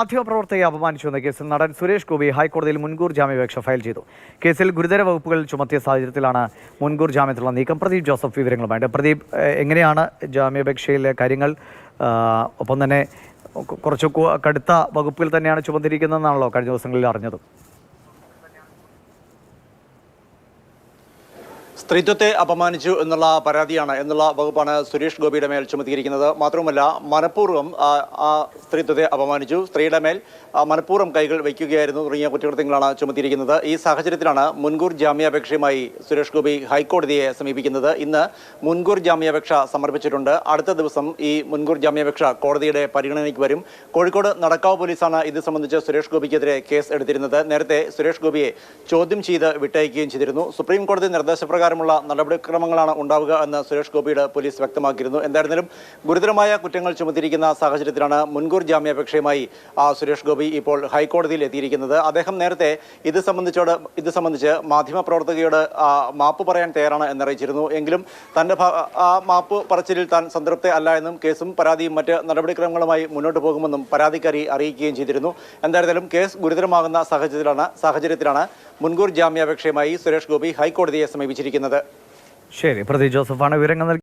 മാധ്യമപ്രവർത്തകയെ അപമാനിച്ചുവെന്ന കേസിൽ നടൻ സുരേഷ് ഗോപി ഹൈക്കോടതിയിൽ മുൻകൂർ ജാമ്യാപേക്ഷ ഫയൽ ചെയ്തു. കേസിൽ ഗുരുതര വകുപ്പുകൾ ചുമത്തിയ സാഹചര്യത്തിലാണ് മുൻകൂർ ജാമ്യത്തിലുള്ള നീക്കം. പ്രദീപ് ജോസഫ് വിവരങ്ങളുമായിട്ട്. പ്രദീപ്, എങ്ങനെയാണ് ജാമ്യാപേക്ഷയിലെ കാര്യങ്ങൾ? ഒപ്പം തന്നെ കുറച്ച് കടുത്ത വകുപ്പുകൾ തന്നെയാണ് ചുമത്തിരിക്കുന്നതെന്നാണല്ലോ കഴിഞ്ഞ ദിവസങ്ങളിൽ അറിഞ്ഞത്. സ്ത്രീത്വത്തെ അപമാനിച്ചു എന്നുള്ള വകുപ്പാണ് സുരേഷ് ഗോപിയുടെ മേൽ ചുമത്തിയിരിക്കുന്നത്. മാത്രവുമല്ല, മനഃപൂർവ്വം ആ സ്ത്രീത്വത്തെ അപമാനിച്ചു, സ്ത്രീയുടെ മേൽ മനഃപൂർവ്വം കൈകൾ വയ്ക്കുകയായിരുന്നു തുടങ്ങിയ കുറ്റകൃത്യങ്ങളാണ് ചുമത്തിയിരിക്കുന്നത്. ഈ സാഹചര്യത്തിലാണ് മുൻകൂർ ജാമ്യാപേക്ഷയുമായി സുരേഷ് ഗോപി ഹൈക്കോടതിയെ സമീപിക്കുന്നത്. ഇന്ന് മുൻകൂർ ജാമ്യാപേക്ഷ സമർപ്പിച്ചിട്ടുണ്ട്. അടുത്ത ദിവസം ഈ മുൻകൂർ ജാമ്യാപേക്ഷ കോടതിയുടെ പരിഗണനയ്ക്ക് വരും. കോഴിക്കോട് നടക്കാവ് പോലീസാണ് ഇത് സംബന്ധിച്ച് സുരേഷ് ഗോപിക്കെതിരെ കേസ് എടുത്തിരുന്നത്. നേരത്തെ സുരേഷ് ഗോപിയെ ചോദ്യം ചെയ്ത് വിട്ടയക്കുകയും ചെയ്തിരുന്നു. സുപ്രീം കോടതി നിർദ്ദേശപ്രകാരം നടപടിക്രമങ്ങളാണ് ഉണ്ടാവുക എന്ന് സുരേഷ് ഗോപിയുടെ പോലീസ് വ്യക്തമാക്കിയിരുന്നു. എന്തായിരുന്നാലും ഗുരുതരമായ കുറ്റങ്ങൾ ചുമത്തിയിരിക്കുന്ന സാഹചര്യത്തിലാണ് മുൻകൂർ ജാമ്യാപേക്ഷയുമായി സുരേഷ് ഗോപി ഇപ്പോൾ ഹൈക്കോടതിയിൽ എത്തിയിരിക്കുന്നത്. അദ്ദേഹം നേരത്തെ ഇത് സംബന്ധിച്ച് മാധ്യമപ്രവർത്തകയോട് മാപ്പ് പറയാൻ തയ്യാറാണ് എന്നറിയിച്ചിരുന്നു. എങ്കിലും തന്റെ മാപ്പ് പറച്ചിലിൽ താൻ സംതൃപ്തി അല്ല എന്നും കേസും പരാതിയും മറ്റ് നടപടിക്രമങ്ങളുമായി മുന്നോട്ട് പോകുമെന്നും പരാതിക്കാരി അറിയിക്കുകയും ചെയ്തിരുന്നു. എന്തായിരുന്നാലും കേസ് ഗുരുതരമാകുന്ന സാഹചര്യത്തിലാണ് മുൻകൂർ ജാമ്യാപേക്ഷയുമായി സുരേഷ് ഗോപി ഹൈക്കോടതിയെ സമീപിച്ചിരിക്കുന്നത്. ശരി, പ്രദീപ് ജോസഫാണ് വിവരങ്ങൾ നൽകി.